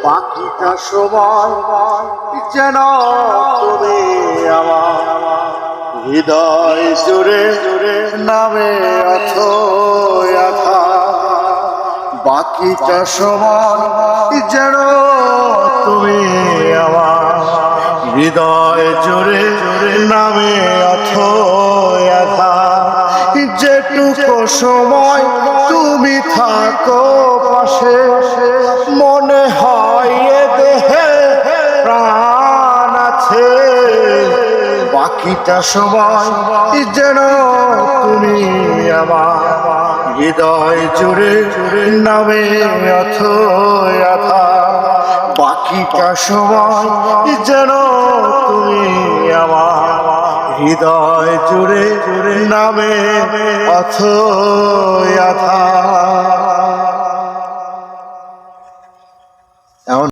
বাকিটা সময় যেন তুমি আমার হৃদয় জুড়ে নামে অথই আঘাত। বাকিটা সময় যেন তুমি আমার হৃদয় জুড়ে নামে অথই আঘাত। যেটুকু সময় তুমি থাকো পাশে মনে হয় এ দেহে প্রাণ আছে। বাকিটা সময় যেন তুমি আমার হৃদয় জুড়ে নামে অথই আঘাত। বাকিটা সময় যেন তুমি আমার হৃদয় জুড়ে নামে অথই আঘাত।